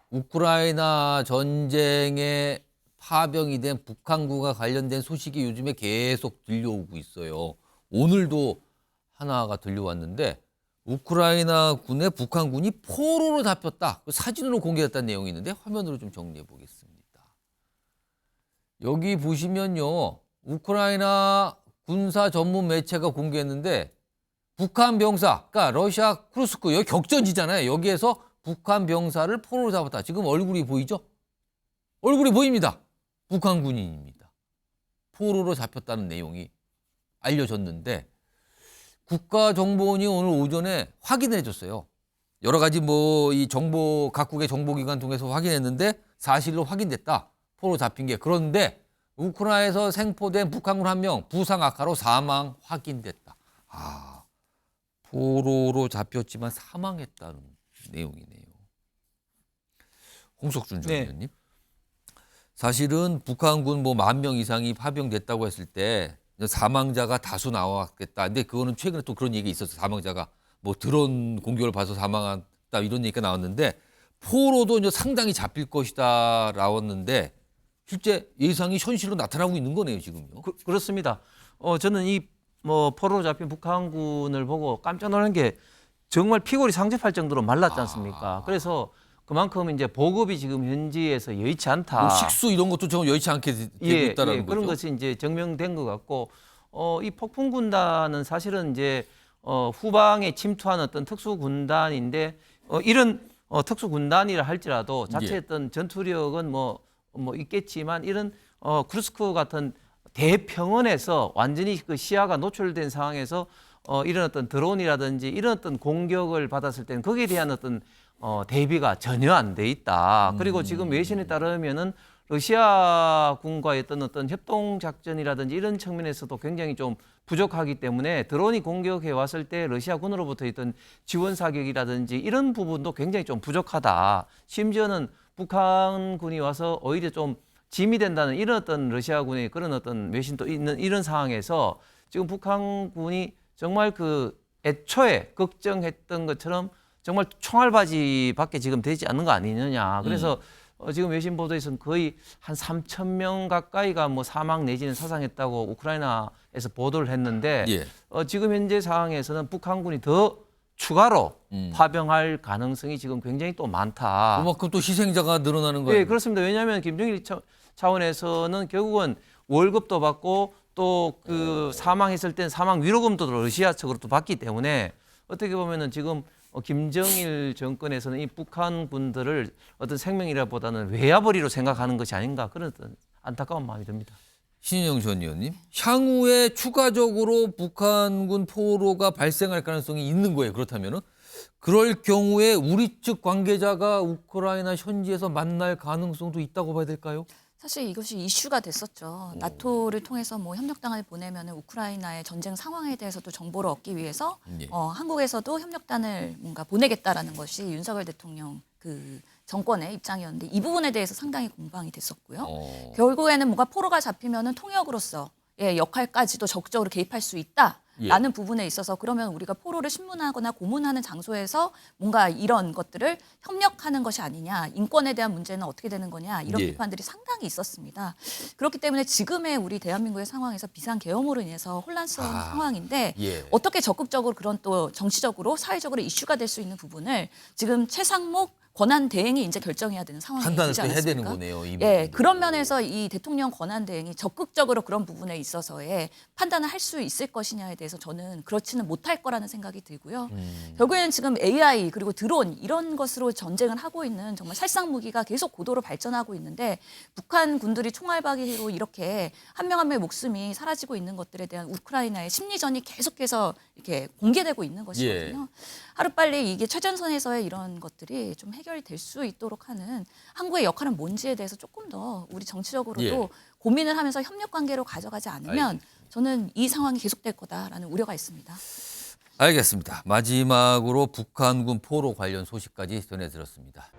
우크라이나 전쟁에 파병이 된 북한군과 관련된 소식이 요즘에 계속 들려오고 있어요. 오늘도 하나가 들려왔는데 우크라이나 군의 북한군이 포로로 잡혔다. 사진으로 공개했다는 내용이 있는데 화면으로 좀 정리해 보겠습니다. 여기 보시면요. 우크라이나 군사 전문 매체가 공개했는데 북한 병사, 그러니까 러시아 쿠르스크, 여기 격전지잖아요. 여기에서 북한 병사를 포로로 잡았다. 지금 얼굴이 보이죠? 얼굴이 보입니다. 북한 군인입니다. 포로로 잡혔다는 내용이 알려졌는데 국가정보원이 오늘 오전에 확인해 줬어요. 여러 가지 이 정보, 각국의 정보기관 통해서 확인했는데 사실로 확인됐다. 포로 잡힌 게. 그런데 우크라이나에서 생포된 북한군 1명 부상 악화로 사망 확인됐다. 포로로 잡혔지만 사망했다는 내용이네요. 홍석준 전 의원님. 사실은 북한군 10,000명 이상이 파병됐다고 했을 때 사망자가 다수 나왔겠다. 근데 그거는 최근에 또 그런 얘기가 있었어요. 사망자가 드론 공격을 받아서 사망했다 이런 얘기가 나왔는데 포로도 이제 상당히 잡힐 것이다 나왔는데 실제 예상이 현실로 나타나고 있는 거네요, 지금요. 그렇습니다. 저는 이 포로로 잡힌 북한군을 보고 깜짝 놀란 게 정말 피골이 상접할 정도로 말랐지 않습니까? 그래서 그만큼 이제 보급이 지금 현지에서 여의치 않다. 식수 이런 것도 좀 여의치 않게 되고 있다라는 거죠. 그런 것이 이제 증명된 것 같고, 이 폭풍 군단은 사실은 이제 후방에 침투한 어떤 특수 군단인데 이런 특수 군단이라 할지라도 자체 어떤 전투력은 있겠지만 이런 쿠르스크 같은 대평원에서 완전히 그 시야가 노출된 상황에서 이런 어떤 드론이라든지 이런 어떤 공격을 받았을 때는 거기에 대한 어떤 대비가 전혀 안 돼 있다. 그리고 지금 외신에 따르면은 러시아군과의 어떤 협동 작전이라든지 이런 측면에서도 굉장히 좀 부족하기 때문에 드론이 공격해 왔을 때 러시아군으로부터 있던 지원 사격이라든지 이런 부분도 굉장히 좀 부족하다. 심지어는 북한군이 와서 오히려 좀 짐이 된다는 이런 어떤 러시아군의 그런 어떤 외신도 있는 이런 상황에서 지금 북한군이 정말 그 애초에 걱정했던 것처럼 정말 총알바지밖에 지금 되지 않는 거 아니느냐. 그래서 지금 외신 보도에서는 거의 한 3,000명 가까이가 사망 내지는 사상했다고 우크라이나에서 보도를 했는데 지금 현재 상황에서는 북한군이 더 추가로 파병할 가능성이 지금 굉장히 또 많다. 그만큼 또 희생자가 늘어나는 거예요. 네, 그렇습니다. 왜냐하면 김정일 차원에서는 결국은 월급도 받고 또 그 사망했을 땐 사망 위로금도 러시아 측으로 또 받기 때문에 어떻게 보면은 지금 김정일 정권에서는 이 북한 군들을 어떤 생명이라보다는 외야벌이로 생각하는 것이 아닌가 그런 어떤 안타까운 마음이 듭니다. 신인영 전 의원님, 향후에 추가적으로 북한군 포로가 발생할 가능성이 있는 거예요. 그렇다면은 그럴 경우에 우리 측 관계자가 우크라이나 현지에서 만날 가능성도 있다고 봐야 될까요? 사실 이것이 이슈가 됐었죠. 나토를 통해서 협력단을 보내면 우크라이나의 전쟁 상황에 대해서도 정보를 얻기 위해서 한국에서도 협력단을 뭔가 보내겠다라는 것이 윤석열 대통령 그 정권의 입장이었는데 이 부분에 대해서 상당히 공방이 됐었고요. 결국에는 뭔가 포로가 잡히면은 통역으로서 역할까지도 적극적으로 개입할 수 있다. 라는 부분에 있어서 그러면 우리가 포로를 신문하거나 고문하는 장소에서 뭔가 이런 것들을 협력하는 것이 아니냐, 인권에 대한 문제는 어떻게 되는 거냐 이런 비판들이 상당히 있었습니다. 그렇기 때문에 지금의 우리 대한민국의 상황에서 비상계엄으로 인해서 혼란스러운 상황인데 어떻게 적극적으로 그런 또 정치적으로 사회적으로 이슈가 될 수 있는 부분을 지금 최상목 권한 대행이 이제 결정해야 되는 상황이 판단을 되지 또 해야 되는 않습니까? 거네요. 그런 면에서 이 대통령 권한 대행이 적극적으로 그런 부분에 있어서의 판단을 할 수 있을 것이냐에 대해서 저는 그렇지는 못할 거라는 생각이 들고요. 결국에는 지금 AI 그리고 드론 이런 것으로 전쟁을 하고 있는 정말 살상 무기가 계속 고도로 발전하고 있는데 북한 군들이 총알바기로 이렇게 한 명 한 명의 목숨이 사라지고 있는 것들에 대한 우크라이나의 심리전이 계속해서 이렇게 공개되고 있는 것이거든요. 하루빨리 이게 최전선에서의 이런 것들이 좀 해결될 수 있도록 하는 한국의 역할은 뭔지에 대해서 조금 더 우리 정치적으로도 고민을 하면서 협력 관계로 가져가지 않으면 저는 이 상황이 계속될 거다라는 우려가 있습니다. 알겠습니다. 마지막으로 북한군 포로 관련 소식까지 전해드렸습니다.